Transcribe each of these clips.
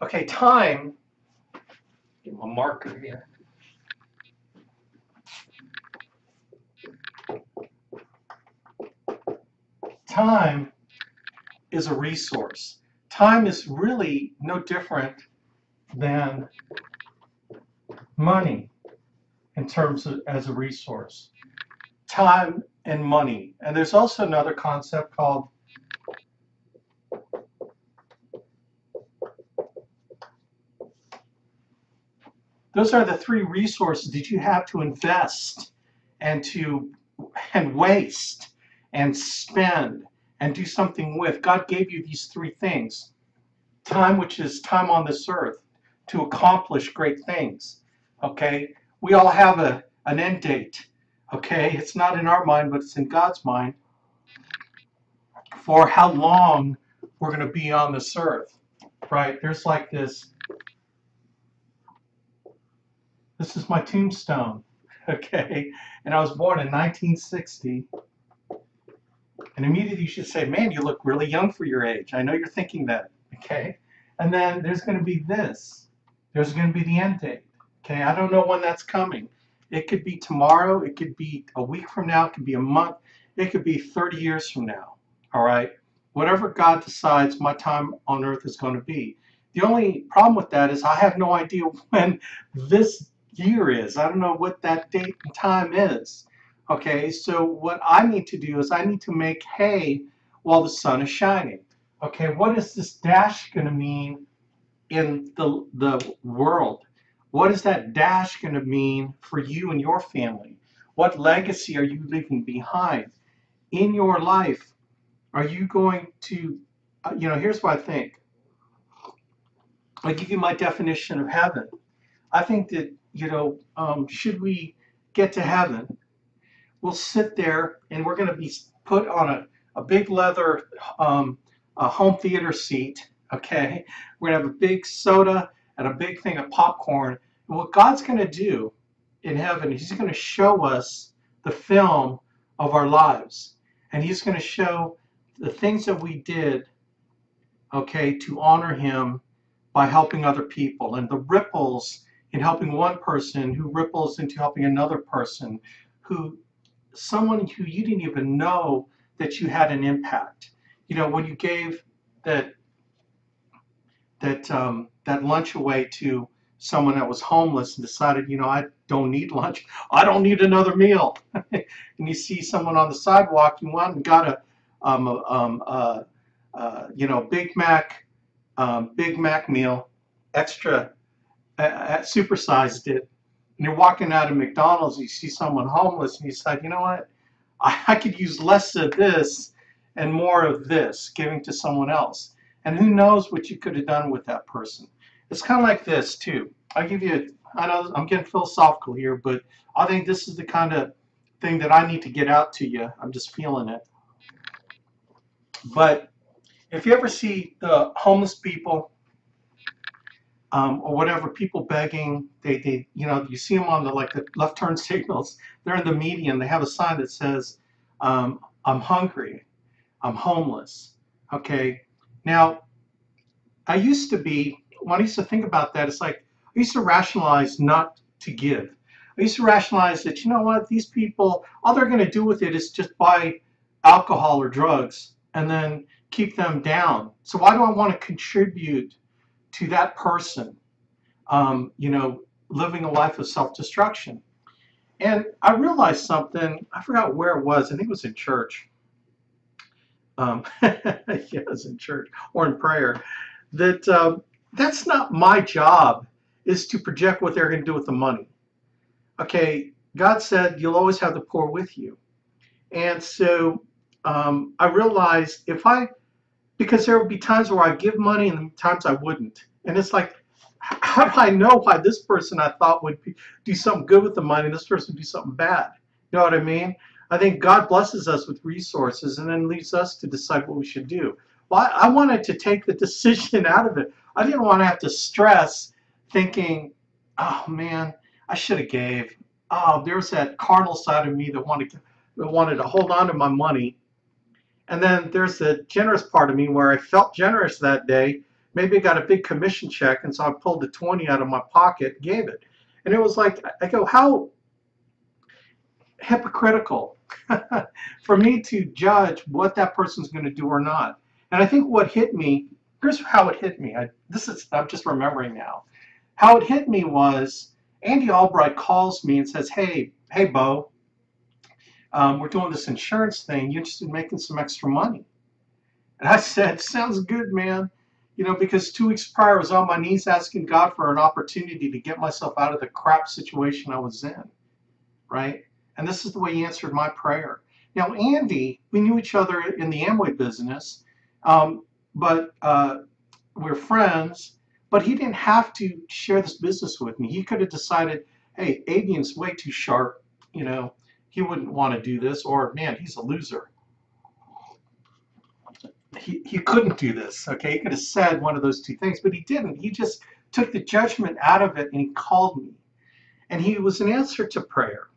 Okay, time, get my marker here. Time is a resource. Time is really no different than money in terms of as a resource. Time and money. And there's also another concept called those are the three resources that you have to invest and waste and spend and do something with. God gave you these three things. Time, which is time on this earth to accomplish great things. Okay? We all have an end date. Okay? It's not in our mind, but it's in God's mind for how long we're going to be on this earth. Right? There's like this is my tombstone. Okay? And I was born in 1960. And immediately you should say, man, you look really young for your age. I know you're thinking that. Okay? And then there's going to be this. There's going to be the end date. Okay? I don't know when that's coming. It could be tomorrow. It could be a week from now. It could be a month. It could be 30 years from now. All right? Whatever God decides my time on earth is going to be. The only problem with that is I have no idea when this year is. I don't know what that date and time is. Okay? So what I need to do is I need to make hay while the sun is shining. Okay, what is this dash going to mean in the world? What is that dash going to mean for you and your family? What legacy are you leaving behind in your life? Are you going to, here's what I think. I give you my definition of heaven. I think that, should we get to heaven, we'll sit there and we're going to be put on a big leather a home theater seat, okay? We're going to have a big soda and a big thing of popcorn. And what God's going to do in heaven, he's going to show us the film of our lives. And he's going to show the things that we did, okay, to honor him by helping other people. And the ripples in helping one person who ripples into helping another person, someone who you didn't even know that you had an impact. When you gave that lunch away to someone that was homeless and decided, I don't need lunch, I don't need another meal, and you see someone on the sidewalk, you went and got Big Mac meal, extra, supersized it, and you're walking out of McDonald's, you see someone homeless, and you decide, you know what, I could use less of this and more of this, giving to someone else. And who knows what you could have done with that person. It's kind of like this, too. I know I'm getting philosophical here, but I think this is the kind of thing that I need to get out to you. I'm just feeling it. But if you ever see the homeless people or whatever, people begging, you see them on the left turn signals. They're in the median. They have a sign that says, "I'm hungry. I'm homeless." Okay. Now, when I used to think about that, it's like I used to rationalize not to give. I used to rationalize that, you know what, these people, all they're going to do with it is just buy alcohol or drugs and then keep them down. So why do I want to contribute to that person, living a life of self-destruction? And I realized something, I forgot where it was, I think it was in church. Yes, in church or in prayer, that's not my job, is to project what they're going to do with the money. Okay, God said you'll always have the poor with you. And so I realized because there would be times where I give money and times I wouldn't. And it's like, how do I know why this person I thought would do something good with the money and this person would do something bad? You know what I mean? I think God blesses us with resources and then leaves us to decide what we should do. Well, I wanted to take the decision out of it. I didn't want to have to stress thinking, oh man, I should have gave. Oh, there's that carnal side of me that wanted to hold on to my money. And then there's the generous part of me where I felt generous that day, maybe I got a big commission check, and so I pulled the 20 out of my pocket, gave it. And it was like, I go, how hypocritical for me to judge what that person's going to do or not. And I think what hit me, here's how it hit me. I'm just remembering now. How it hit me was Andy Albright calls me and says, hey, Bo, we're doing this insurance thing. You interested in making some extra money? And I said, sounds good, man. Because 2 weeks prior, I was on my knees asking God for an opportunity to get myself out of the crap situation I was in, right? And this is the way he answered my prayer. Now, Andy, we knew each other in the Amway business, but we're friends, but he didn't have to share this business with me. He could have decided, hey, Avian's way too sharp, he wouldn't want to do this, or man, he's a loser. He couldn't do this, okay? He could have said one of those two things, but he didn't. He just took the judgment out of it, and he called me. And he was an answer to prayer.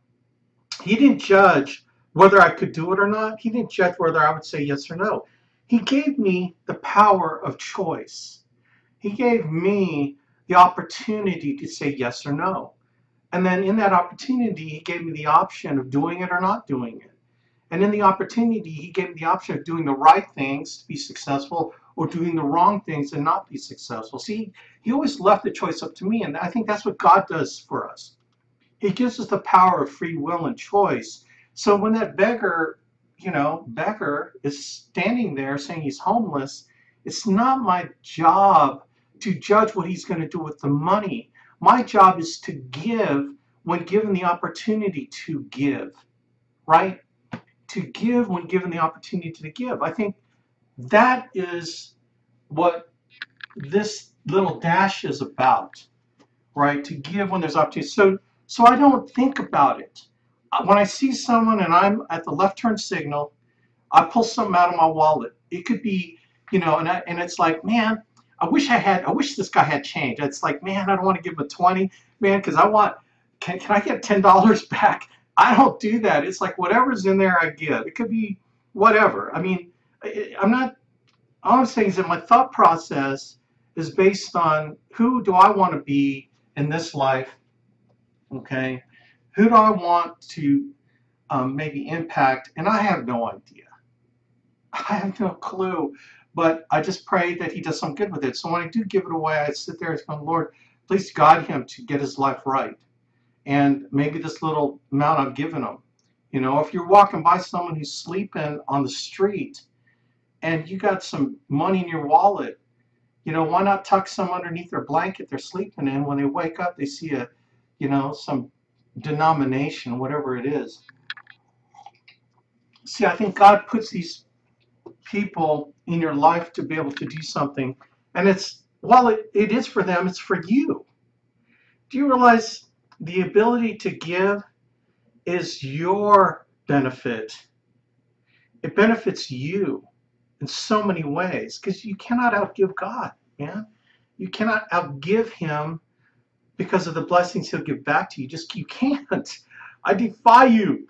He didn't judge whether I could do it or not. He didn't judge whether I would say yes or no. He gave me the power of choice. He gave me the opportunity to say yes or no. And then in that opportunity, he gave me the option of doing it or not doing it. And in the opportunity, he gave me the option of doing the right things to be successful or doing the wrong things and not be successful. See, he always left the choice up to me, and I think that's what God does for us. He gives us the power of free will and choice. So when that beggar is standing there saying he's homeless, it's not my job to judge what he's going to do with the money. My job is to give when given the opportunity to give, right? To give when given the opportunity to give. I think that is what this little dash is about, right? To give when there's opportunity. So I don't think about it. When I see someone and I'm at the left turn signal, I pull something out of my wallet. It could be, and it's like, man, I wish this guy had change. It's like, man, I don't want to give him a 20, man, because can I get $10 back? I don't do that. It's like whatever's in there, I give. It could be whatever. I mean, all I'm saying is that my thought process is based on who do I want to be in this life, okay? Who do I want to maybe impact? And I have no idea. I have no clue, but I just pray that he does some good with it. So when I do give it away, I sit there and go, Lord, please guide him to get his life right. And maybe this little amount I've given him. If you're walking by someone who's sleeping on the street and you got some money in your wallet, why not tuck some underneath their blanket they're sleeping in? When they wake up, they see some denomination, whatever it is. See, I think God puts these people in your life to be able to do something. And while it is for them, it's for you. Do you realize the ability to give is your benefit? It benefits you in so many ways because you cannot outgive God, man. You cannot outgive him because of the blessings he'll give back to you. You can't. I defy you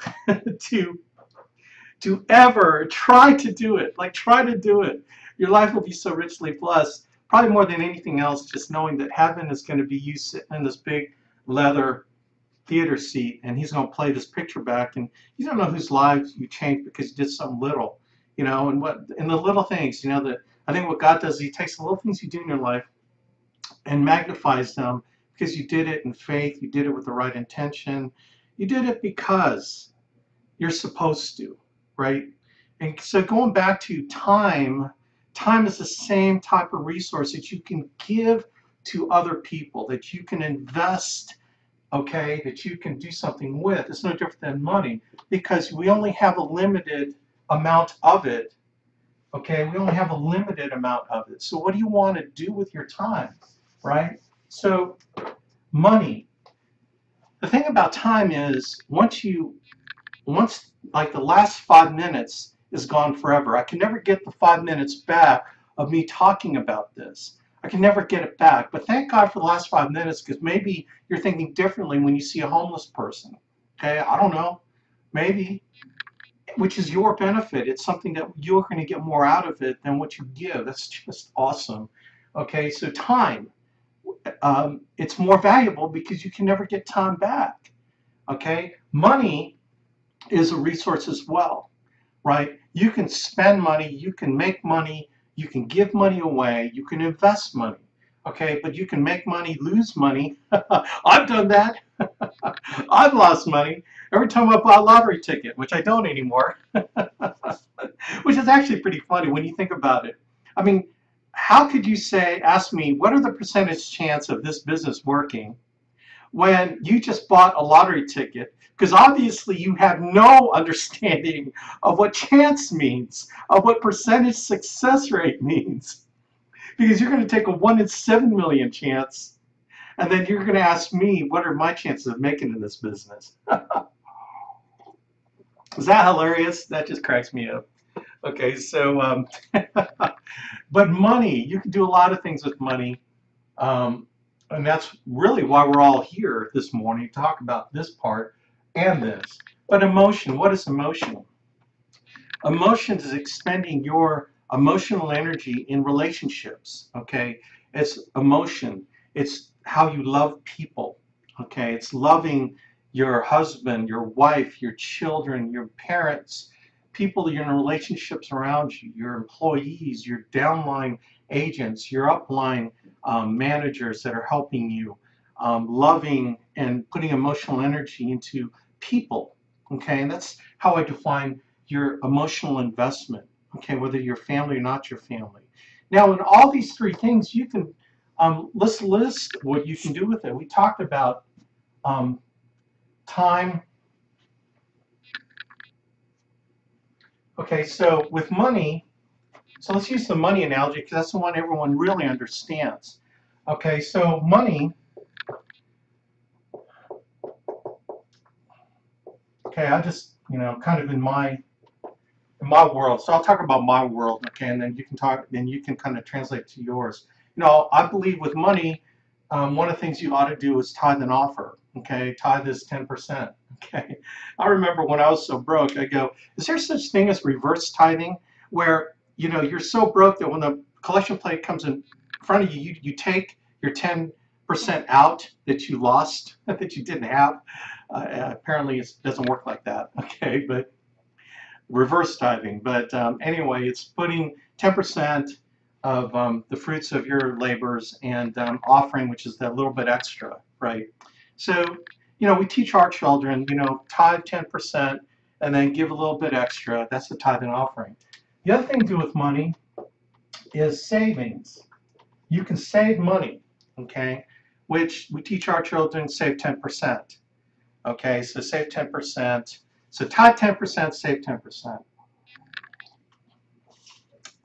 to ever try to do it. Like, try to do it. Your life will be so richly blessed. Probably more than anything else, just knowing that heaven is going to be you sitting in this big leather theater seat, and he's going to play this picture back, and you don't know whose lives you changed because you did something little, and the little things, that I think what God does is he takes the little things you do in your life and magnifies them because you did it in faith, you did it with the right intention, you did it because you're supposed to, right? And so going back to time is the same type of resource that you can give to other people, that you can invest, okay, that you can do something with. It's no different than money because we only have a limited amount of it, okay? We only have a limited amount of it. So what do you want to do with your time, right? So money. The thing about time is once like the last 5 minutes is gone forever. I can never get the 5 minutes back of me talking about this. I can never get it back. But thank God for the last 5 minutes because maybe you're thinking differently when you see a homeless person. Okay, I don't know. Maybe. Which is your benefit. It's something that you're going to get more out of it than what you give. That's just awesome. Okay, so time, it's more valuable because you can never get time back. Okay, money is a resource as well, right? You can spend money, you can make money, you can give money away, you can invest money. Okay, but you can make money, lose money. I've done that. I've lost money every time I bought a lottery ticket, which I don't anymore, which is actually pretty funny when you think about it. I mean, how could you say, ask me, what are the percentage chance of this business working when you just bought a lottery ticket? Because obviously you have no understanding of what chance means, of what percentage success rate means. Because you're going to take a 1 in 7 million chance, and then you're going to ask me, what are my chances of making in this business? Is that hilarious? That just cracks me up. Okay, so, but money, you can do a lot of things with money. Um, and that's really why we're all here this morning to talk about this part and this. But emotion, what is emotion? Emotion is expending your emotional energy in relationships, okay? It's emotion. It's how you love people, okay? It's loving your husband, your wife, your children, your parents, people you're in relationships around you, your employees, your downline agents, your upline managers that are helping you, loving and putting emotional energy into people, okay? And that's how I define your emotional investment, okay, whether you're family or not your family. Now, in all these three things, you can let's list what you can do with it. We talked about time. Okay, so with money, so let's use the money analogy because that's the one everyone really understands. Okay, so money, okay, I just, kind of in my world. So I'll talk about my world, okay, and then you can kind of translate to yours. I believe with money, one of the things you ought to do is tithe and offer. Okay, tithe is 10%. Okay, I remember when I was so broke, I go, is there such thing as reverse tithing, where you're so broke that when the collection plate comes in front of you, you take your 10% out that you lost, that you didn't have. Apparently, it doesn't work like that. Okay, but reverse tithing. But anyway, it's putting 10% of the fruits of your labors and offering, which is that little bit extra, right? So, we teach our children, tithe 10% and then give a little bit extra. That's the tithe and offering. The other thing to do with money is savings. You can save money, okay? Which we teach our children save 10%. Okay, so save 10%. So tithe 10%, save 10%.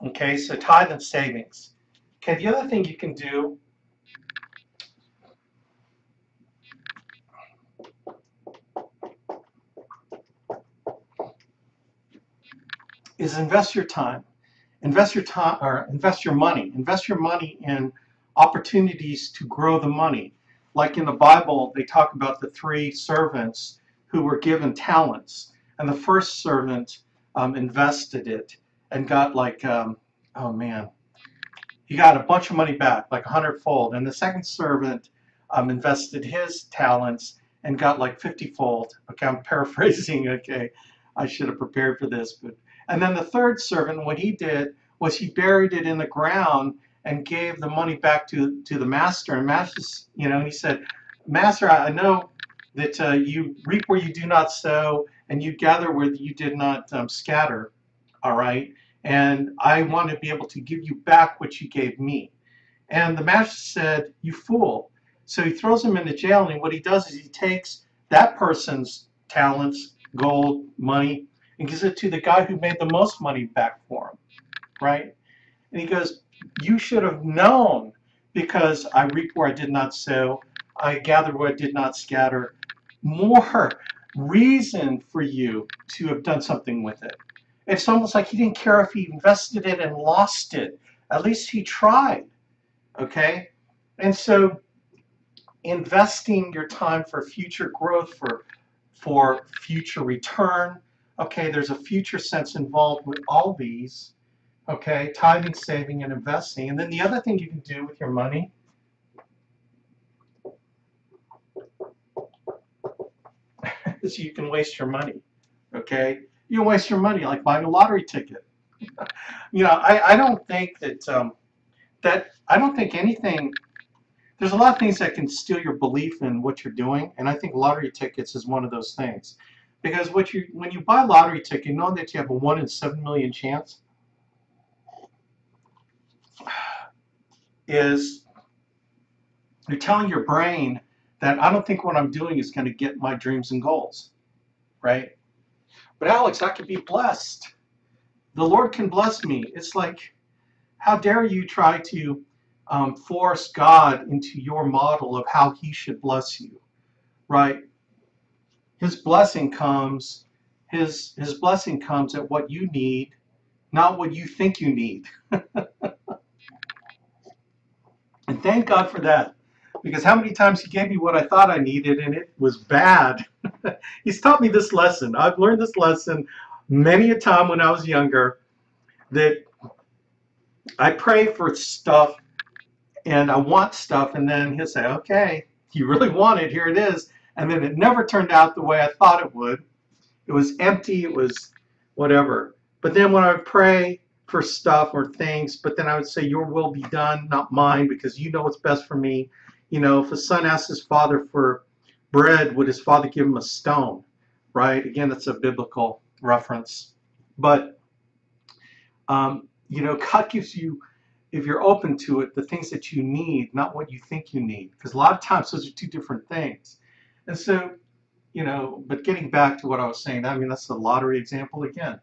Okay, so tithe and savings. Okay, the other thing you can do is invest your time. Invest your time or invest your money. Invest your money in opportunities to grow the money. Like in the Bible, they talk about the three servants who were given talents. And the first servant invested it and got like, oh man, he got a bunch of money back, like 100-fold. And the second servant invested his talents and got like 50-fold. Okay, I'm paraphrasing. Okay, I should have prepared for this. And then the third servant, what he did was he buried it in the ground and gave the money back to the master. And master, he said, Master, I know that you reap where you do not sow and you gather where you did not scatter. All right. And I want to be able to give you back what you gave me. And the master said, you fool. So he throws him into jail, and what he does is he takes that person's talents, gold, money, and gives it to the guy who made the most money back for him, right? And he goes, you should have known, because I reap where I did not sow, I gather where I did not scatter. More reason for you to have done something with it. It's almost like he didn't care if he invested it and lost it. At least he tried, okay? And so investing your time for future growth, for future return, okay, there's a future sense involved with all these. Okay, tithing, saving, and investing. And then the other thing you can do with your money is you can waste your money. Okay, you waste your money like buying a lottery ticket. I don't think that I don't think anything. There's a lot of things that can steal your belief in what you're doing, and I think lottery tickets is one of those things. Because when you buy a lottery ticket, you know that you have a 1 in 7 million chance is you're telling your brain that I don't think what I'm doing is going to get my dreams and goals, right? But Alex, I could be blessed. The Lord can bless me. It's like, how dare you try to force God into your model of how He should bless you, right? His blessing comes, His blessing comes at what you need, not what you think you need. And thank God for that. Because how many times He gave me what I thought I needed and it was bad. He's taught me this lesson. I've learned this lesson many a time when I was younger, that I pray for stuff and I want stuff, and then He'll say, okay, you really want it, here it is. And then it never turned out the way I thought it would. It was empty, it was whatever. But then when I would pray for stuff or things, but then I would say, your will be done, not mine, because you know what's best for me. If a son asks his father for bread, would his father give him a stone? Right? Again, that's a biblical reference. But, God gives you, if you're open to it, the things that you need, not what you think you need. Because a lot of times those are two different things. And so, but getting back to what I was saying, I mean, that's the lottery example again.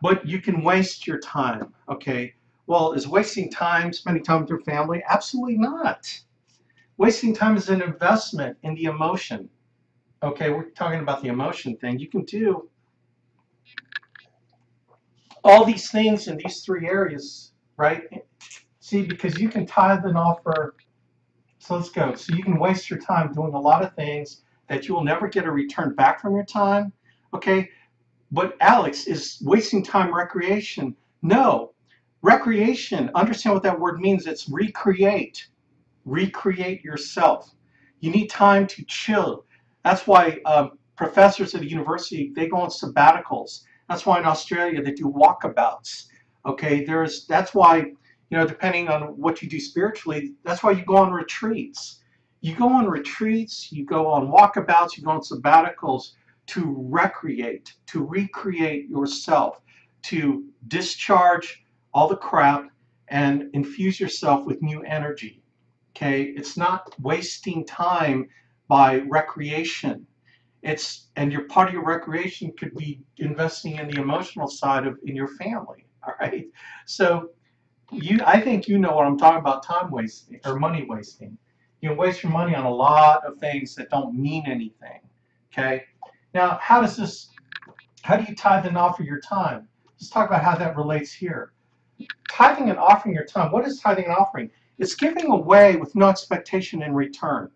But you can waste your time, okay? Well, is wasting time, spending time with your family? Absolutely not. Wasting time is an investment in the emotion. Okay, we're talking about the emotion thing. You can do all these things in these three areas, right? See, because you can tithe and offer. So let's go. So you can waste your time doing a lot of things that you will never get a return back from your time, okay? But Alex, is wasting time recreation? No. Recreation, understand what that word means. It's recreate. Recreate yourself. You need time to chill. That's why professors at a university, they go on sabbaticals. That's why in Australia they do walkabouts. Okay, that's why, depending on what you do spiritually, that's why you go on retreats. You go on retreats, you go on walkabouts, you go on sabbaticals to recreate, to recreate yourself, to discharge all the crap and infuse yourself with new energy. Okay, it's not wasting time by recreation. And your part of your recreation could be investing in the emotional side in your family. All right, so I think you know what I'm talking about, time wasting or money wasting. You waste your money on a lot of things that don't mean anything. Okay, now how do you tithe and offer your time? Let's talk about how that relates here. Tithing and offering your time. What is tithing and offering? It's giving away with no expectation in return.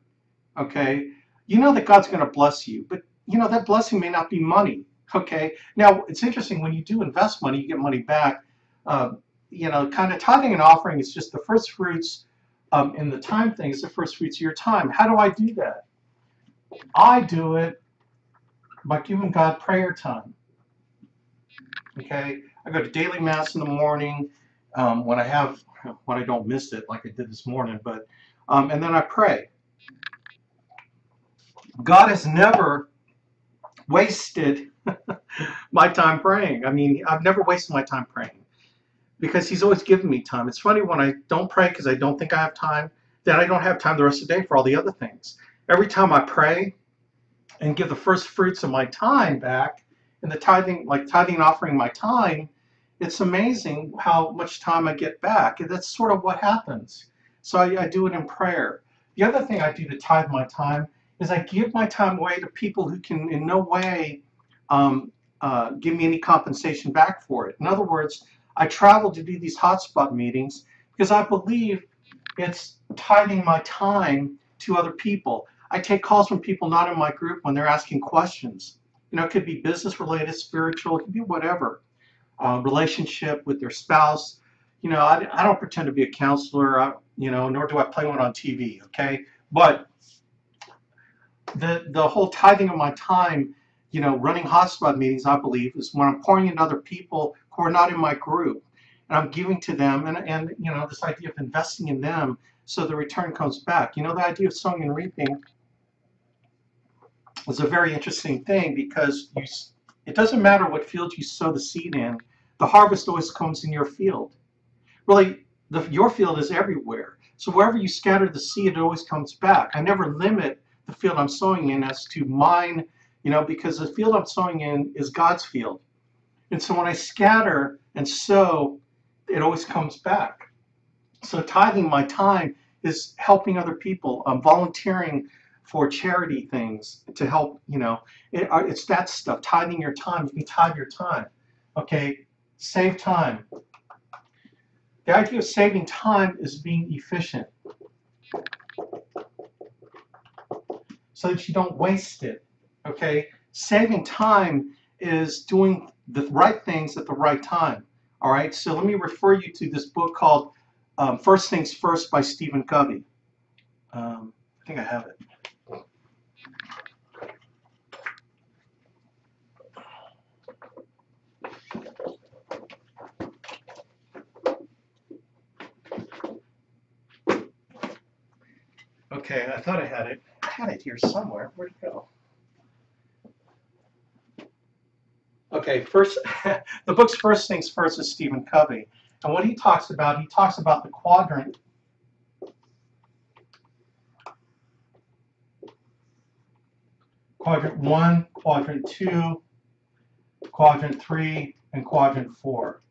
Okay, you know that God's going to bless you, but that blessing may not be money. Okay, now it's interesting, when you do invest money, you get money back. Kind of tithing and offering is just the first fruits, in the time thing. It's the first fruits of your time. How do I do that? I do it by giving God prayer time. Okay, I go to daily mass in the morning, when I don't miss it like I did this morning, but and then I pray. God has never wasted my time praying. I mean, I've never wasted my time praying because He's always given me time. It's funny when I don't pray because I don't think I have time, then I don't have time the rest of the day for all the other things. Every time I pray and give the first fruits of my time back in the tithing, like tithing and offering my time, it's amazing how much time I get back. And that's sort of what happens. So I do it in prayer. The other thing I do to tithe my time is I give my time away to people who can in no way give me any compensation back for it. In other words, I travel to do these hotspot meetings because I believe it's tithing my time to other people. I take calls from people not in my group when they're asking questions. It could be business related, spiritual, it could be whatever. relationship with their spouse. You know, I don't pretend to be a counselor, you know, nor do I play one on TV, okay? But the whole tithing of my time, you know, running hotspot meetings, I believe, is when I'm pouring into other people who are not in my group, and I'm giving to them, and you know, this idea of investing in them so the return comes back. You know, the idea of sowing and reaping is a very interesting thing because it doesn't matter what field you sow the seed in, the harvest always comes in your field. Really, your field is everywhere. So wherever you scatter the seed, it always comes back. I never limit the field I'm sowing in as to mine, you know, because the field I'm sowing in is God's field. And so when I scatter and sow, it always comes back. So tithing my time is helping other people. I'm volunteering for charity things to help, you know, it's that stuff. Tithing your time. You can tithe your time. Okay, save time. The idea of saving time is being efficient so that you don't waste it. Okay, saving time is doing the right things at the right time. All right, so let me refer you to this book called First Things First by Stephen Covey. I think I have it. Okay, I thought I had it. I had it here somewhere. Where'd it go? Okay, first, the book's First Things First is Stephen Covey. And what he talks about the quadrant. Quadrant 1, Quadrant 2, Quadrant 3, and Quadrant 4.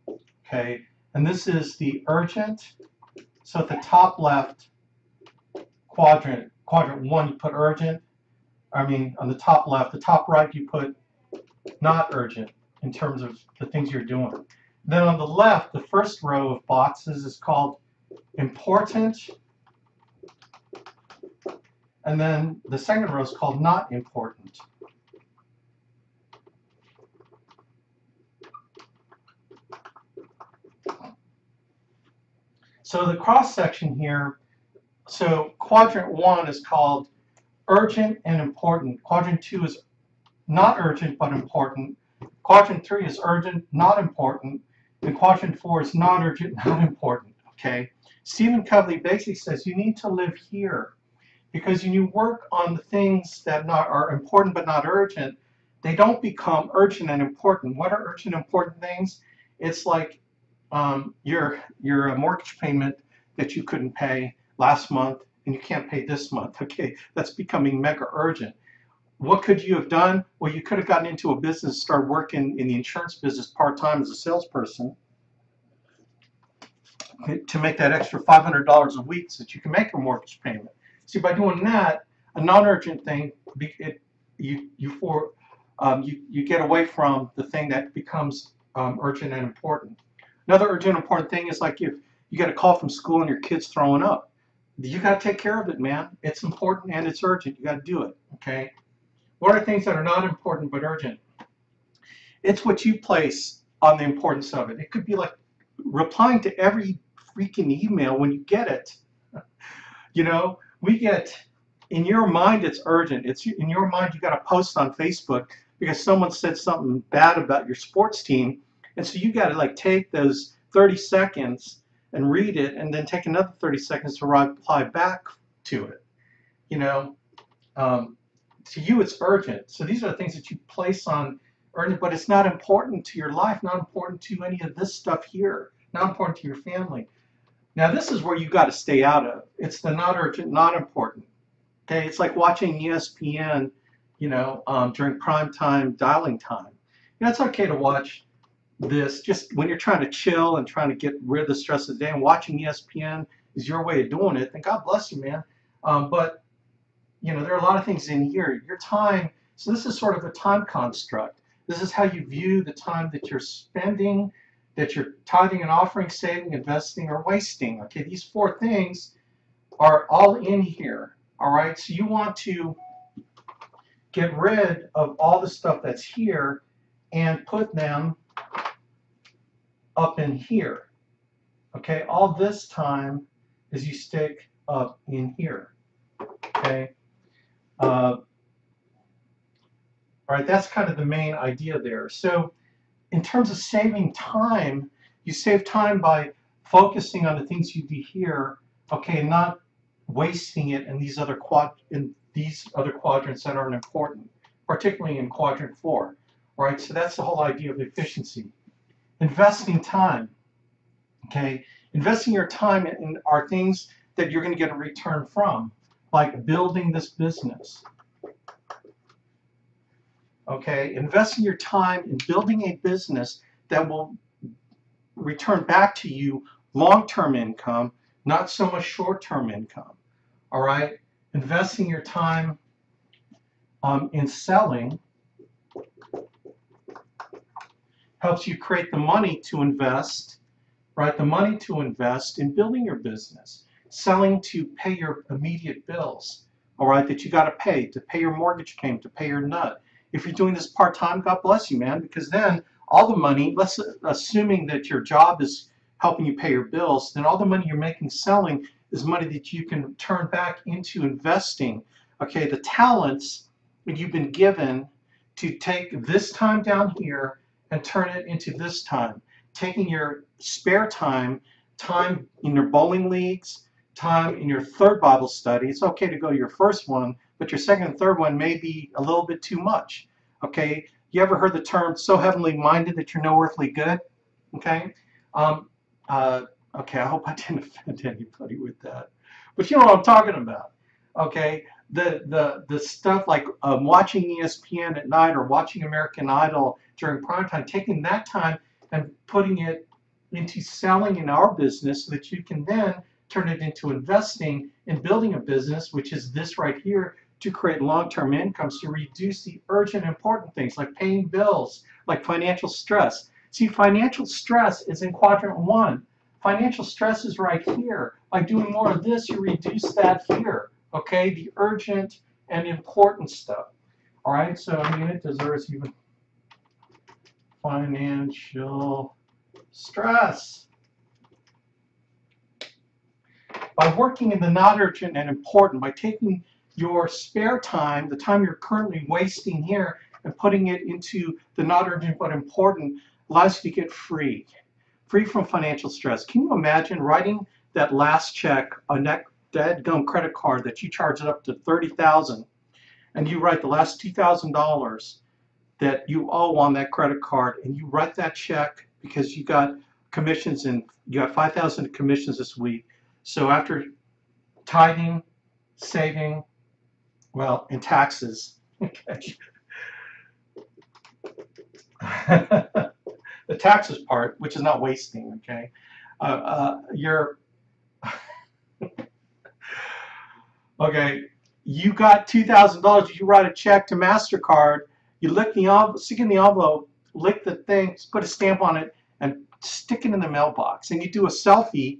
Okay, and this is the urgent. So at the top left quadrant 1, you put urgent. I mean, on the top left, the top right, you put not urgent in terms of the things you're doing. Then on the left, the first row of boxes is called important. And then the second row is called not important. So the cross section here, so quadrant 1 is called urgent and important. Quadrant 2 is not urgent but important. Quadrant 3 is urgent, not important. And quadrant 4 is not urgent, not important. Okay? Stephen Covey basically says you need to live here because when you work on the things that are important but not urgent, they don't become urgent and important. What are urgent and important things? It's like your mortgage payment that you couldn't pay last month and you can't pay this month. Okay, that's becoming mega urgent. What could you have done? Well, you could have gotten into a business, started working in the insurance business part-time as a salesperson to make that extra $500 a week so that you can make your mortgage payment. See, by doing that, a non-urgent thing, you get away from the thing that becomes urgent and important. Another urgent and important thing is like if you get a call from school and your kid's throwing up. You got to take care of it, man. It's important and it's urgent. You got to do it, okay? What are things that are not important but urgent? It's what you place on the importance of it. It could be like replying to every freaking email when you get it. You know, we get, in your mind it's urgent. It's in your mind you got to post on Facebook because someone said something bad about your sports team. And so you got to like take those 30 seconds and read it and then take another 30 seconds to reply back to it. You know, to you it's urgent. So these are the things that you place on urgent, but it's not important to your life, not important to any of this stuff here, not important to your family. Now this is where you got to stay out of. It's the not urgent, not important. Okay, it's like watching ESPN, you know, during prime time dialing time. You know, it's okay to watch this just when you're trying to chill and trying to get rid of the stress of the day, and watching ESPN is your way of doing it, then God bless you, man. But you know, there are a lot of things in here. Your time, so this is sort of a time construct. This is how you view the time that you're spending, that you're tithing and offering, saving, investing, or wasting. Okay, these 4 things are all in here. All right, so you want to get rid of all the stuff that's here and put them up in here. Okay, all this time is you stick up in here. Okay, all right, that's kind of the main idea there. So in terms of saving time, you save time by focusing on the things you do here, okay, and not wasting it in these other quadrants that aren't important, particularly in quadrant 4. All right, so that's the whole idea of efficiency. Investing time, okay? Investing your time in are things that you're going to get a return from, like building this business. Okay, investing your time in building a business that will return back to you long-term income, not so much short-term income. All right, investing your time in selling helps you create the money to invest, right? The money to invest in building your business, selling to pay your immediate bills, all right, that you got to pay your mortgage payment, to pay your nut. If you're doing this part-time, God bless you, man, because then all the money, assuming that your job is helping you pay your bills, then all the money you're making selling is money that you can turn back into investing. Okay, the talents that you've been given to take this time down here and turn it into this time. Taking your spare time, time in your bowling leagues, time in your third Bible study. It's okay to go to your first one, but your second and third one may be a little bit too much. Okay, you ever heard the term so heavenly minded that you're no earthly good? Okay, okay, I hope I didn't offend anybody with that, but you know what I'm talking about. Okay, the stuff like watching ESPN at night or watching American Idol during prime time, taking that time and putting it into selling in our business so that you can then turn it into investing in building a business, which is this right here, to create long-term incomes, to reduce the urgent important things like paying bills, like financial stress. See, financial stress is in quadrant 1. Financial stress is right here. By doing more of this, you reduce that here, okay? The urgent and important stuff. All right, so I mean, it deserves even financial stress. By working in the not urgent and important, by taking your spare time, the time you're currently wasting here, and putting it into the not urgent but important, allows you to get free from financial stress. Can you imagine writing that last check on that dead-gum credit card that you charged up to $30,000, and you write the last $2,000 that you owe on that credit card, and you write that check because you got commissions and you got 5,000 commissions this week. So after tithing, saving, well, and taxes, okay. The taxes part, which is not wasting, okay, you're okay. You got $2,000. You write a check to MasterCard. You lick the envelope, stick in the envelope, lick the thing, put a stamp on it, and stick it in the mailbox. And you do a selfie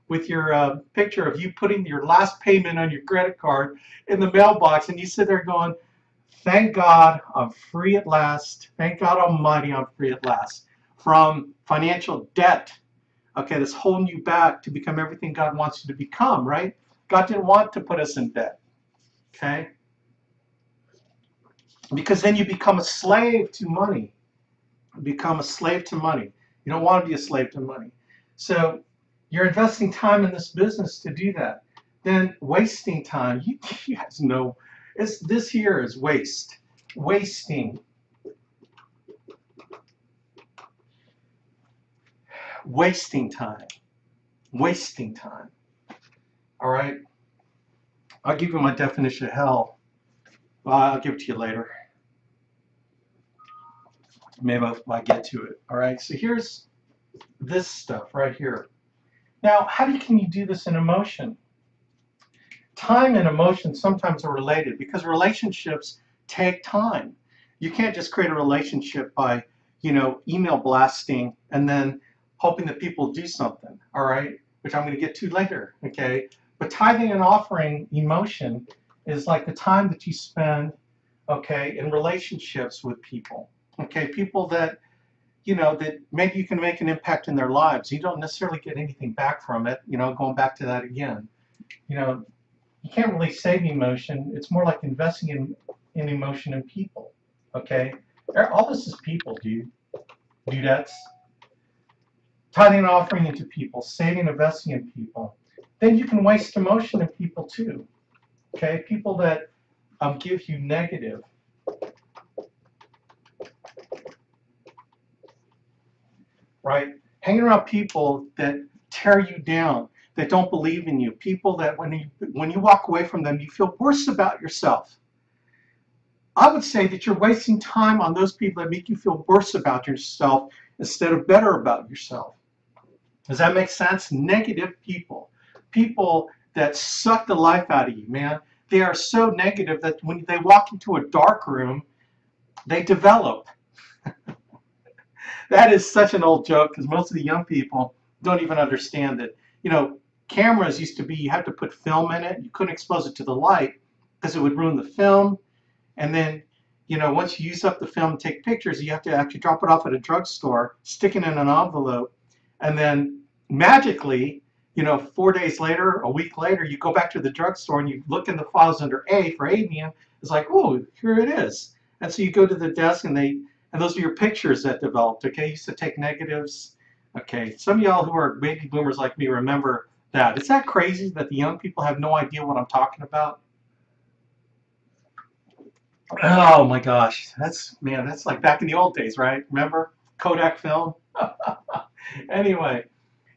with your picture of you putting your last payment on your credit card in the mailbox, and you sit there going, "Thank God I'm free at last. Thank God Almighty I'm free at last from financial debt." Okay, that's holding you back to become everything God wants you to become, right? God didn't want to put us in debt, okay? Because then you become a slave to money. You become a slave to money. You don't want to be a slave to money. So you're investing time in this business to do that. Then wasting time, you guys know, this here is waste. Wasting. Wasting time. Wasting time. All right? I'll give you my definition of hell. Well, I'll give it to you later. Maybe I'll get to it. All right? So here's this stuff right here. Now, how can you do this in emotion? Time and emotion sometimes are related because relationships take time. You can't just create a relationship by, email blasting and then hoping that people do something, all right? Which I'm going to get to later, okay? But tithing and offering emotion is like the time that you spend, okay, in relationships with people, okay? People that, that maybe you can make an impact in their lives. You don't necessarily get anything back from it. Going back to that again, you know, you can't really save emotion. It's more like investing in emotion in people. Okay, all this is people, dudettes. Tithing and offering into people, saving, investing in people. Then you can waste emotion in people too. Okay, people that give you negative. Right? Hanging around people that tear you down, that don't believe in you, people that when you walk away from them, you feel worse about yourself. I would say that you're wasting time on those people that make you feel worse about yourself instead of better about yourself. Does that make sense? Negative people, people that suck the life out of you, man. They are so negative that when they walk into a dark room, they develop. That is such an old joke because most of the young people don't even understand that. Cameras used to be, you had to put film in it. You couldn't expose it to the light because it would ruin the film. And then, once you use up the film and take pictures, you have to actually drop it off at a drugstore, stick it in an envelope, and then magically, 4 days later, a week later, you go back to the drugstore and you look in the files under A for Avian. It's like, oh, here it is. And so you go to the desk and those are your pictures that developed. Okay, you used to take negatives. Okay, some of y'all who are baby boomers like me remember that. Is that crazy that the young people have no idea what I'm talking about? Oh my gosh, that's like back in the old days, right? Remember Kodak film? Anyway,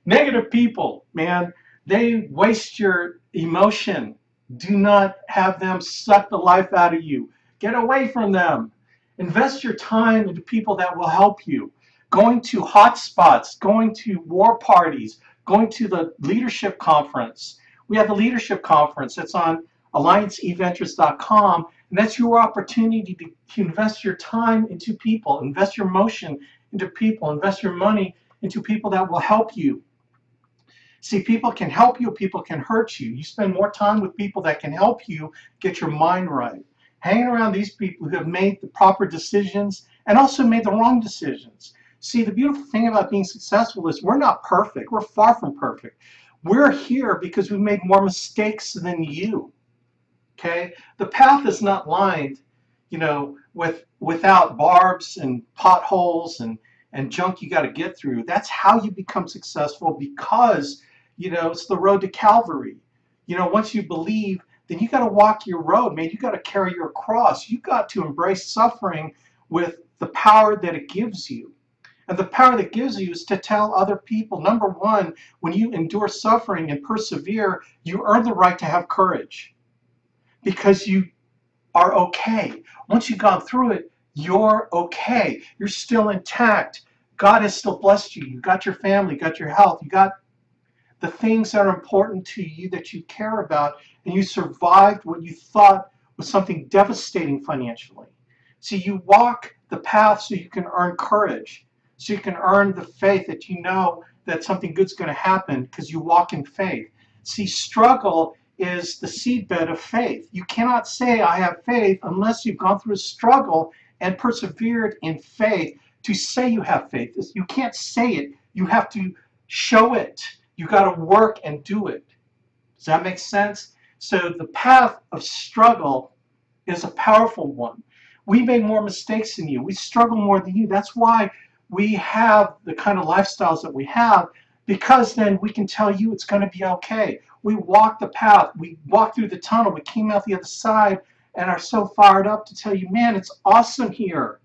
negative people, man, they waste your emotion. Do not have them suck the life out of you. Get away from them. Invest your time into people that will help you. Going to hot spots, going to war parties, going to the leadership conference. We have the leadership conference. It's on allianceeventures.com, and that's your opportunity to invest your time into people, invest your emotion into people, invest your money into people that will help you. See, people can help you, people can hurt you. You spend more time with people that can help you get your mind right. Hanging around these people who have made the proper decisions and also made the wrong decisions. See, the beautiful thing about being successful is we're not perfect. We're far from perfect. We're here because we've made more mistakes than you. Okay? The path is not lined, without barbs and potholes and junk you got to get through. That's how you become successful because, it's the road to Calvary. Once you believe, then you got to walk your road, man. You got to carry your cross. You got to embrace suffering with the power that it gives you. And the power that gives you is to tell other people, number one, when you endure suffering and persevere, you earn the right to have courage because you are okay. Once you've gone through it, you're okay. You're still intact. God has still blessed you. You got your family, you got your health, you got the things that are important to you that you care about, and you survived what you thought was something devastating financially. So you walk the path so you can earn courage, so you can earn the faith that you know that something good's going to happen because you walk in faith. See, struggle is the seedbed of faith. You cannot say I have faith unless you've gone through a struggle and persevered in faith to say you have faith. You can't say it. You have to show it. You got to work and do it. Does that make sense? So the path of struggle is a powerful one. We make more mistakes than you. We struggle more than you. That's why we have the kind of lifestyles that we have, because then we can tell you it's going to be okay. We walked the path. We walked through the tunnel. We came out the other side and are so fired up to tell you, man, it's awesome here.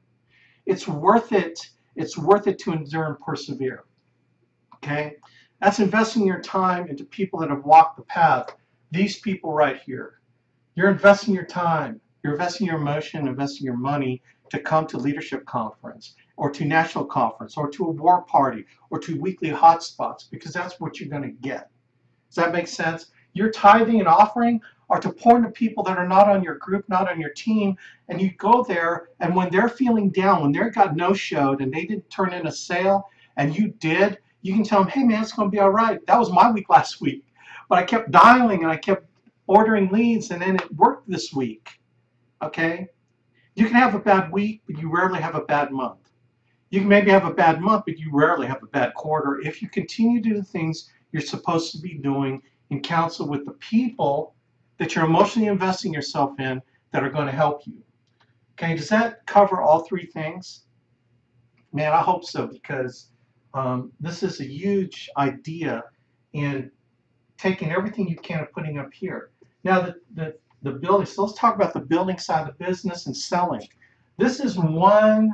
It's worth it. It's worth it to endure and persevere. Okay? That's investing your time into people that have walked the path. These people right here. You're investing your time. You're investing your emotion, investing your money to come to leadership conference or to national conference or to a war party or to weekly hotspots, because that's what you're going to get. Does that make sense? Your tithing and offering are to pour into people that are not on your group, not on your team, and you go there, and when they're feeling down, when they got no-showed and they didn't turn in a sale and you did, you can tell them, hey man, it's going to be all right. That was my week last week, but I kept dialing and I kept ordering leads, and then it worked this week. Okay? You can have a bad week, but you rarely have a bad month. You can maybe have a bad month, but you rarely have a bad quarter if you continue to do the things you're supposed to be doing in counsel with the people that you're emotionally investing yourself in that are going to help you. Okay, does that cover all three things? Man, I hope so, because this is a huge idea in taking everything you can and putting up here. Now, the building, so let's talk about the building side of the business and selling. This is one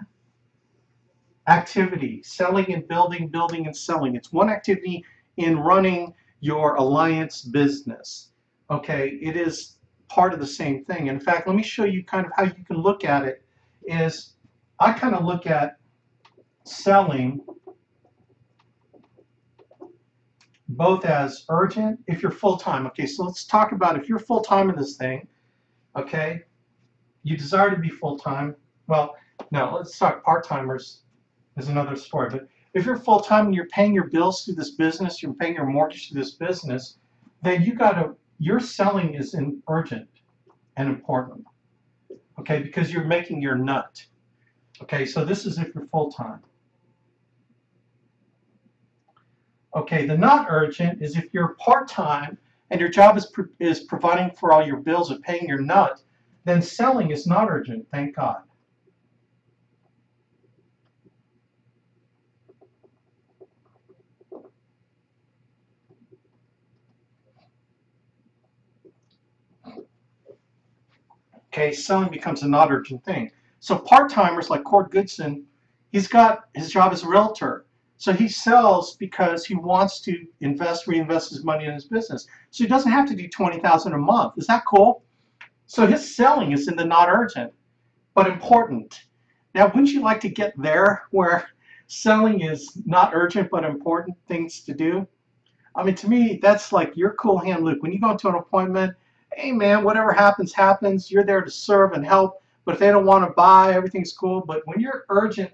activity, selling and building, building and selling. It's one activity in running your alliance business. Okay, it is part of the same thing. In fact, let me show you kind of how you can look at it. Is I kind of look at selling both as urgent if you're full-time. Okay, so let's talk about if you're full-time in this thing. Okay, you desire to be full-time. Well, no, let's talk part-timers is another story. But if you're full-time and you're paying your bills through this business, you're paying your mortgage through this business, then your selling is urgent and important. Okay, because you're making your nut. Okay, so this is if you're full-time. Okay, the not urgent is if you're part-time and your job is providing for all your bills and paying your nut, then selling is not urgent, thank God. Okay, selling becomes a not urgent thing. So part-timers like Goodson, he's got his job as a realtor. So he sells because he wants to reinvest his money in his business. So he doesn't have to do $20,000 a month. Is that cool? So his selling is in the not urgent, but important. Now, wouldn't you like to get there where selling is not urgent but important things to do? I mean, to me, that's like your cool hand, Luke. When you go into an appointment, hey, man, whatever happens, happens. You're there to serve and help. But if they don't want to buy, everything's cool. But when you're urgent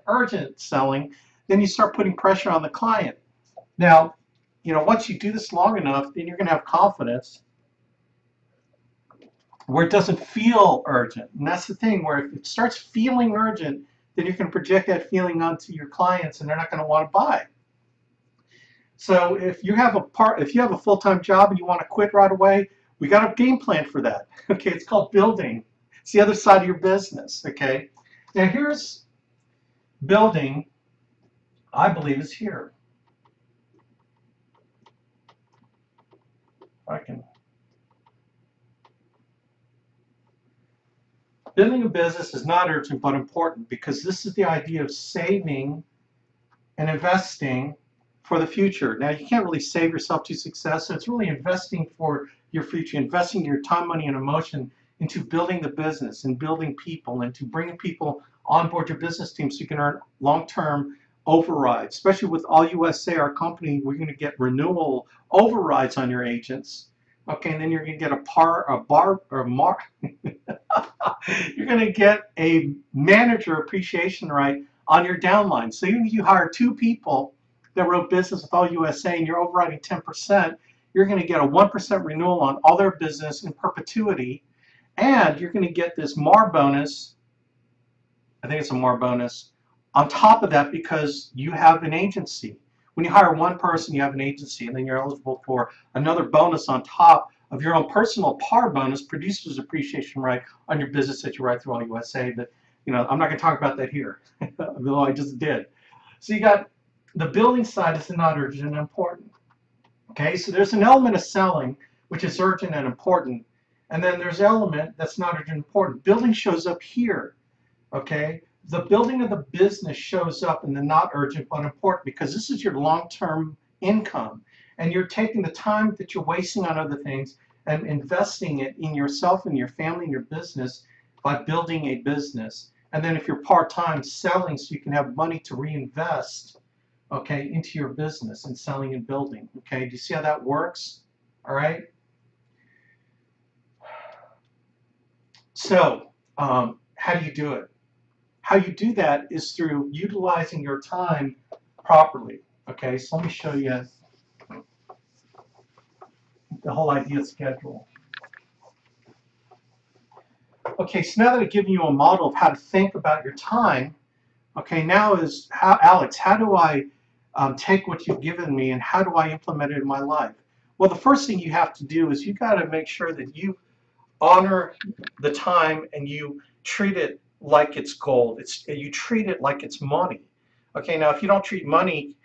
selling, then you start putting pressure on the client. Now, once you do this long enough, then you're going to have confidence where it doesn't feel urgent. And that's the thing, where if it starts feeling urgent, then you can project that feeling onto your clients and they're not going to want to buy. So if you have a full-time job and you want to quit right away, we got a game plan for that. Okay, it's called building. It's the other side of your business. Okay, now here's building. I believe is here. Building a business is not urgent but important, because this is the idea of saving and investing for the future. Now, you can't really save yourself to success, so it's really investing for your future, investing your time, money, and emotion into building the business and building people and to bringing people on board your business team so you can earn long-term overrides. Especially with All USA, our company, we're going to get renewal overrides on your agents. Okay, and then you're going to get you're going to get a manager appreciation right on your downline. So even if you hire 2 people that wrote business with All USA and you're overriding 10%, you're going to get a 1% renewal on all their business in perpetuity, and you're going to get this MAR bonus. I think it's a MAR bonus on top of that because you have an agency. When you hire 1 person, you have an agency, and then you're eligible for another bonus on top of your own personal PAR bonus, producer's appreciation right on your business that you write through All USA. That, I'm not going to talk about that here, although I just did. So you got the building side is not urgent and important. Okay, so there's an element of selling which is urgent and important, and then there's an element that's not urgent and important. Building shows up here. Okay, the building of the business shows up in the not urgent but important, because this is your long-term income, and you're taking the time that you're wasting on other things and investing it in yourself and your family and your business by building a business. And then if you're part-time, selling so you can have money to reinvest, okay, into your business and selling and building. Okay, do you see how that works? All right. So how do you do it? How you do that is through utilizing your time properly. Okay, so let me show you the whole idea of schedule. Okay, so now that I've given you a model of how to think about your time, Okay, now is how, Alex, how do I take what you've given me and how do I implement it in my life? Well, the first thing you have to do is you got to make sure that you honor the time and you treat it like it's gold. You treat it like it's money. Okay, now if you don't treat money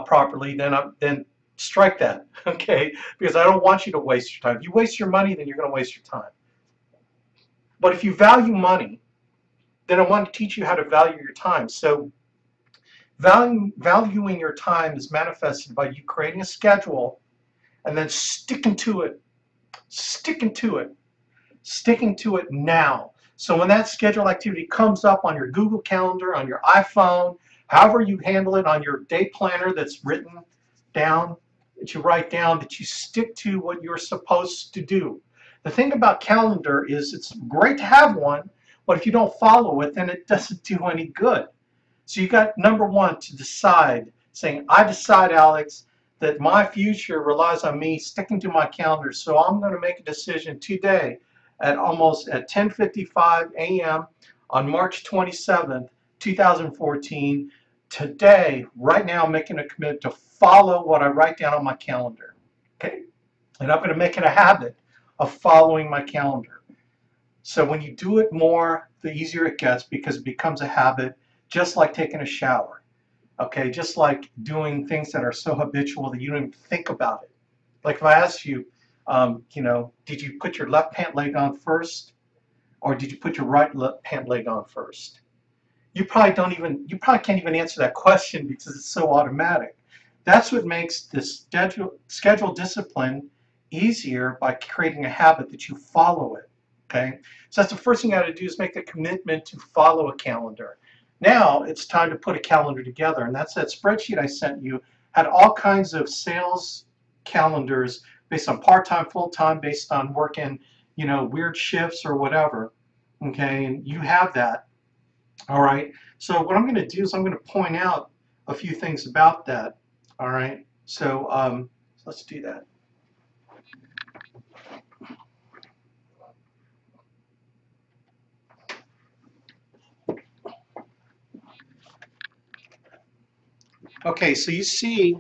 properly, then strike that. Okay, because I don't want you to waste your time. If you waste your money, then you're going to waste your time. But if you value money, then I want to teach you how to value your time. So valuing your time is manifested by you creating a schedule and then sticking to it, sticking to it, sticking to it now. So when that schedule activity comes up on your Google Calendar, on your iPhone, however you handle it, on your day planner that's written down, that you write down, that you stick to what you're supposed to do. The thing about calendar is it's great to have one, but if you don't follow it, then it doesn't do any good. So you got number one to decide, saying, I decide, Alex, that my future relies on me sticking to my calendar. So I'm going to make a decision today at 10:55 a.m. on March 27th, 2014. Today, right now, I'm making a commitment to follow what I write down on my calendar. Okay? And I'm going to make it a habit of following my calendar. So when you do it more, the easier it gets because it becomes a habit, just like taking a shower. Okay, just like doing things that are so habitual that you don't even think about it. Like if I asked you, did you put your left pant leg on first, or did you put your right pant leg on first? You probably can't even answer that question because it's so automatic. That's what makes this schedule discipline easier by creating a habit that you follow it. Okay, so that's the first thing you got to do is make the commitment to follow a calendar. Now it's time to put a calendar together, and that's that spreadsheet I sent you had all kinds of sales calendars based on part-time, full-time, based on working, weird shifts or whatever. Okay, and you have that. All right. So what I'm going to do is I'm going to point out a few things about that. All right. So let's do that. Okay. So you see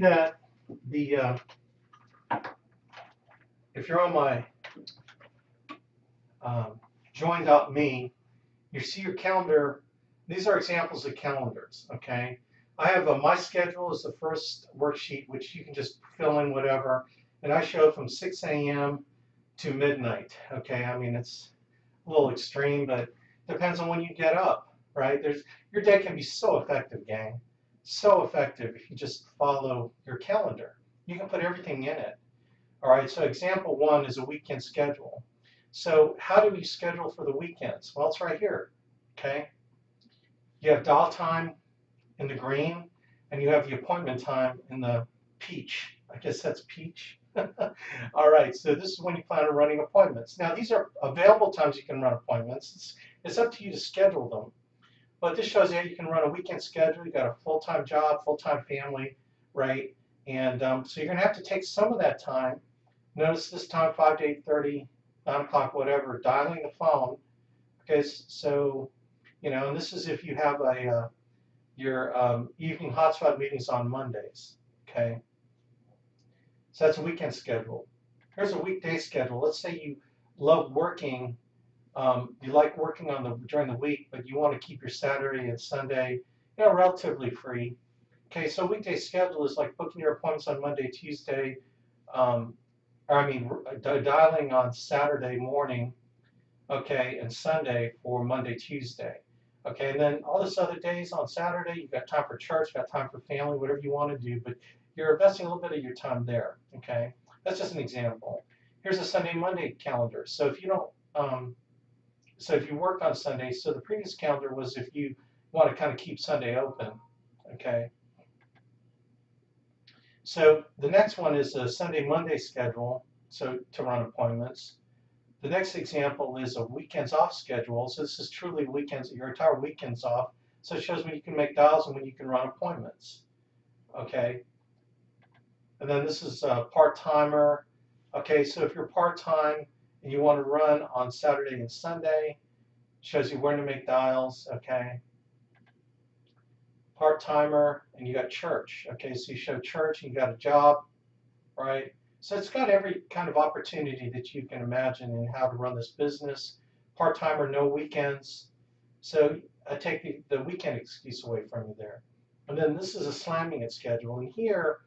that the if you're on my join.me, you see your calendar. These are examples of calendars. Okay. I have my schedule is the first worksheet, which you can just fill in whatever, and I show from 6 a.m. to midnight. Okay. I mean, it's a little extreme, but depends on when you get up, right? Your day can be so effective, gang. So effective if you just follow your calendar. You can put everything in it. All right, so example one is a weekend schedule. So how do we schedule for the weekends? Well, it's right here, okay? You have dial time in the green, and you have the appointment time in the peach. I guess that's peach. All right, so this is when you plan on running appointments. Now, these are available times you can run appointments. It's up to you to schedule them. But this shows you can run a weekend schedule. You got a full-time job, full-time family, right? And so you're going to have to take some of that time. Notice this time, 5 to 8:30, 9 o'clock, whatever, dialing the phone. Okay, so, and this is if you have your evening hotspot meetings on Mondays, okay? So that's a weekend schedule. Here's a weekday schedule. Let's say you love working, you like working during the week, but you want to keep your Saturday and Sunday, relatively free. Okay, so weekday schedule is like booking your appointments on Monday, Tuesday, dialing on Saturday morning, okay, and Sunday for Monday, Tuesday. Okay, and then all this other days on Saturday, you've got time for church, you've got time for family, whatever you want to do, but you're investing a little bit of your time there, okay? That's just an example. Here's a Sunday, Monday calendar. So if you don't, so if you work on Sunday, so the previous calendar was if you want to kind of keep Sunday open, okay? So the next one is a Sunday, Monday schedule, so to run appointments. The next example is a weekends off schedule. So this is truly weekends, your entire weekend's off. So it shows when you can make dials and when you can run appointments. Okay. And then this is a part-timer. Okay, so if you're part-time and you want to run on Saturday and Sunday. Shows you where to make dials, okay. Part-timer, and you got church, okay. So you show church, and you got a job, right? So it's got every kind of opportunity that you can imagine in how to run this business. Part-timer, no weekends. So I take the weekend excuse away from you there. And then this is a slamming it schedule. And here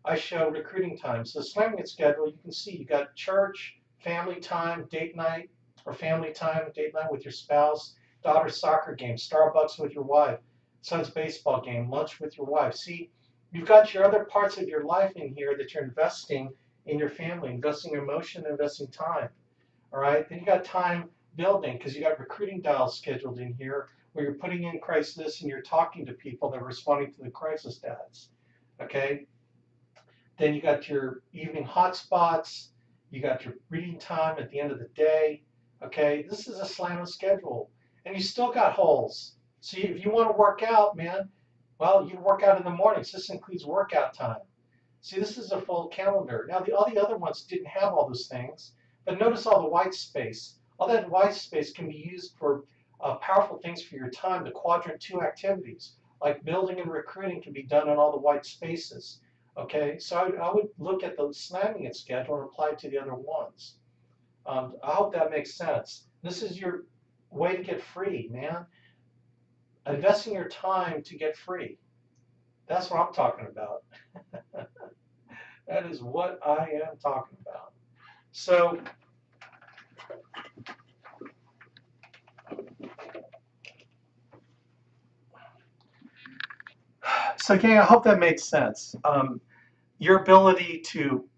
I show recruiting time. So slamming it schedule, you can see you got church, family time, date night, or family time, date night with your spouse, daughter's soccer game, Starbucks with your wife, son's baseball game, lunch with your wife. See, you've got your other parts of your life in here that you're investing in your family, investing emotion, investing time. All right, then you got time building because you got recruiting dials scheduled in here where you're putting in crisis and you're talking to people that are responding to the crisis ads. Okay, then you got your evening hotspots, you got your reading time at the end of the day. Okay, this is a slam schedule, and you still got holes. See, if you want to work out, man, well, you work out in the mornings. This includes workout time. See, this is a full calendar. Now, all the other ones didn't have all those things, but notice all the white space. All that white space can be used for powerful things for your time. The quadrant 2 activities, like building and recruiting, can be done on all the white spaces. Okay, so I would look at the slamming it schedule and apply it to the other ones. I hope that makes sense. This is your way to get free, man. Investing your time to get free. That's what I'm talking about. That is what I am talking about. So gang, I hope that makes sense. Your ability to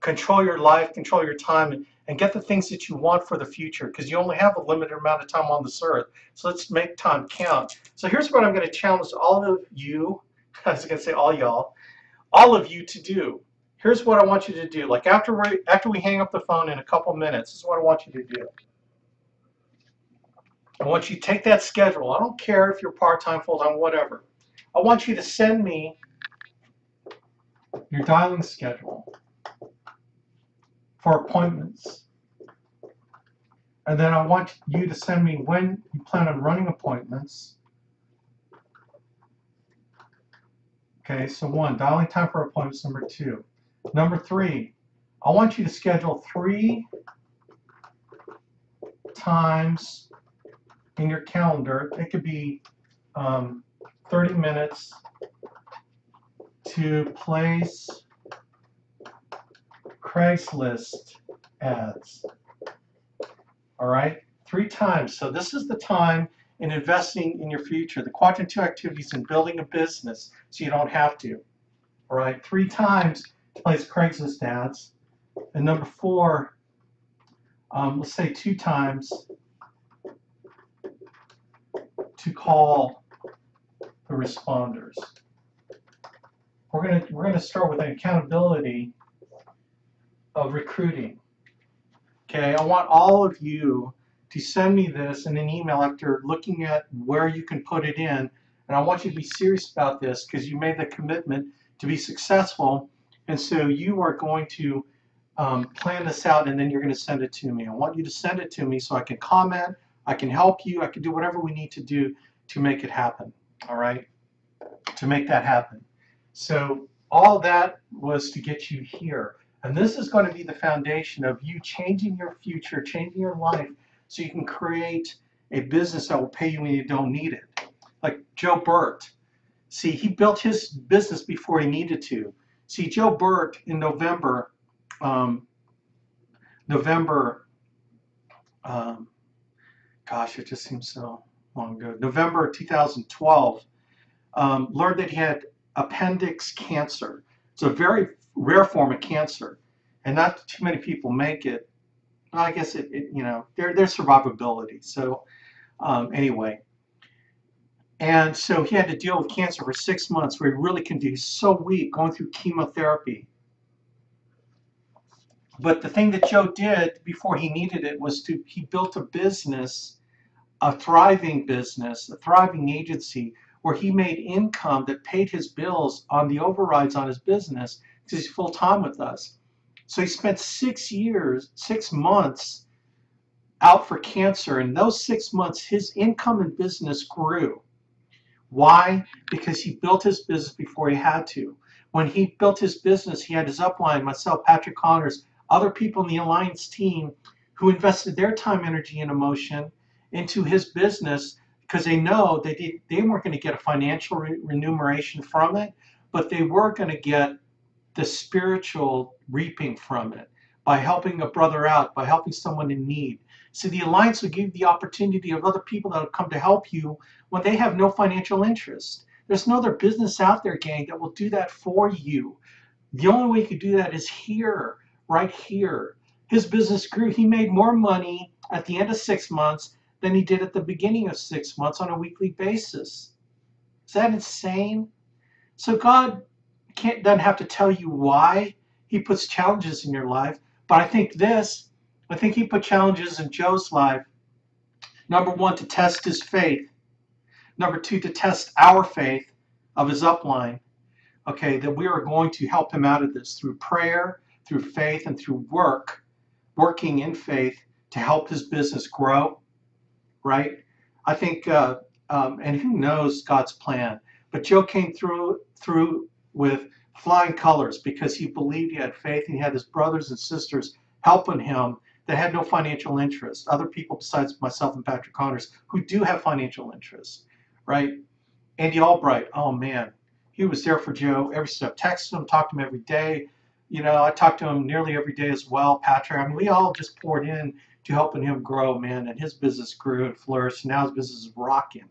control your life, control your time, and get the things that you want for the future, because you only have a limited amount of time on this earth. So let's make time count. So here's what I'm going to challenge all of you, I was going to say all y'all, all of you to do. Here's what I want you to do. Like after we hang up the phone in a couple minutes, this is what I want you to do. I want you to take that schedule. I don't care if you're part-time, full-time, whatever. I want you to send me your dialing schedule for appointments. And then I want you to send me when you plan on running appointments. Okay, so 1, dialing time for appointments. Number 2. Number 3, I want you to schedule 3 times in your calendar. It could be 30 minutes to place Craigslist ads. All right, 3 times. So this is the time in investing in your future. The quadrant 2 activities in building a business so you don't have to. All right, 3 times to place Craigslist ads. And number 4, let's say 2 times to call the responders. We're gonna start with an accountability of recruiting. Okay, I want all of you to send me this in an email after looking at where you can put it in, and I want you to be serious about this because you made the commitment to be successful, and so you are going to plan this out, and then you're going to send it to me. I want you to send it to me so I can comment, I can help you, I can do whatever we need to do to make it happen. All right, to make that happen. So all that was to get you here. And this is going to be the foundation of you changing your future, changing your life, so you can create a business that will pay you when you don't need it. Like Joe Burt. See, he built his business before he needed to. See, Joe Burt in November, gosh, it just seems so long ago. November 2012, learned that he had appendix cancer. It's a very rare form of cancer, and not too many people make it. Well, I guess it you know, there's survivability. So anyway, and so he had to deal with cancer for 6 months, where he really can do so weak, going through chemotherapy. But the thing that Joe did before he needed it was he built a business, a thriving business, a thriving agency, where he made income that paid his bills on the overrides on his business because he's full-time with us. So he spent 6 months out for cancer. In those 6 months, his income in business grew. Why? Because he built his business before he had to. When he built his business, he had his upline, myself, Patrick Connors, other people in the Alliance team who invested their time, energy, and emotion into his business because they know they weren't going to get a financial remuneration from it, but they were going to get the spiritual reaping from it by helping a brother out, by helping someone in need. So the Alliance will give you the opportunity of other people that will come to help you when they have no financial interest. There's no other business out there, gang, that will do that for you. The only way you could do that is here, right here. His business grew. He made more money at the end of 6 months than he did at the beginning of 6 months on a weekly basis. Is that insane? So God doesn't have to tell you why he puts challenges in your life, but I think he put challenges in Joe's life. Number one, to test his faith. Number two, to test our faith of his upline. Okay, that we are going to help him out of this through prayer, through faith, and through working in faith to help his business grow, right? I think, and who knows God's plan, but Joe came through with flying colors because he believed, he had faith, and he had his brothers and sisters helping him that had no financial interest. Other people besides myself and Patrick Connors who do have financial interest, right? Andy Albright, oh man, he was there for Joe every step. Texted him, talked to him every day. You know, I talked to him nearly every day as well. Patrick, I mean, we all just poured in to helping him grow, man, and his business grew and flourished. Now his business is rocking,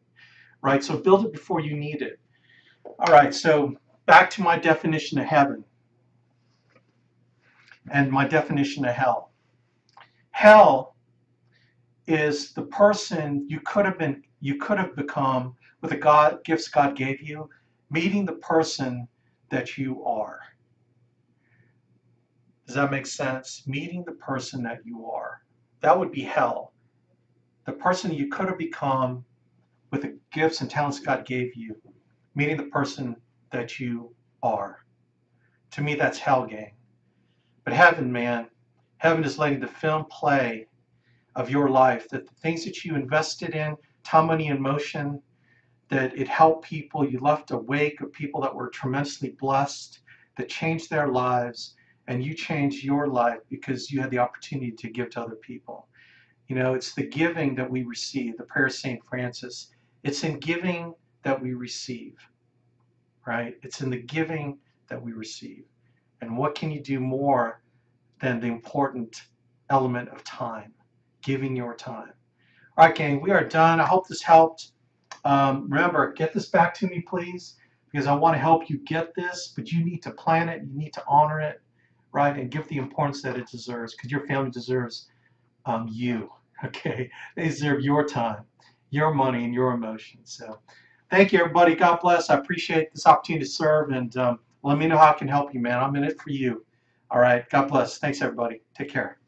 right? So build it before you need it. All right, so back to my definition of heaven and my definition of hell. Hell is the person you could have become with the gifts God gave you, meeting the person that you are. Does that make sense? Meeting the person that you are. That would be hell. The person you could have become with the gifts and talents God gave you, meeting the person that you are. To me, that's hell, gang. But heaven, man, heaven is letting the film play of your life, that the things that you invested in, time, money, and motion, that it helped people. You left a wake of people that were tremendously blessed, that changed their lives, and you changed your life because you had the opportunity to give to other people. You know, it's the giving that we receive, the prayer of St. Francis. It's in giving that we receive, right? It's in the giving that we receive. And what can you do more than the important element of time, giving your time? All right, gang, we are done. I hope this helped. Remember, get this back to me, please, because I want to help you get this, but you need to plan it, you need to honor it, right, and give the importance that it deserves, because your family deserves you, okay? They deserve your time, your money, and your emotions. So thank you, everybody. God bless. I appreciate this opportunity to serve, and let me know how I can help you, man. I'm in it for you. All right, God bless. Thanks, everybody. Take care.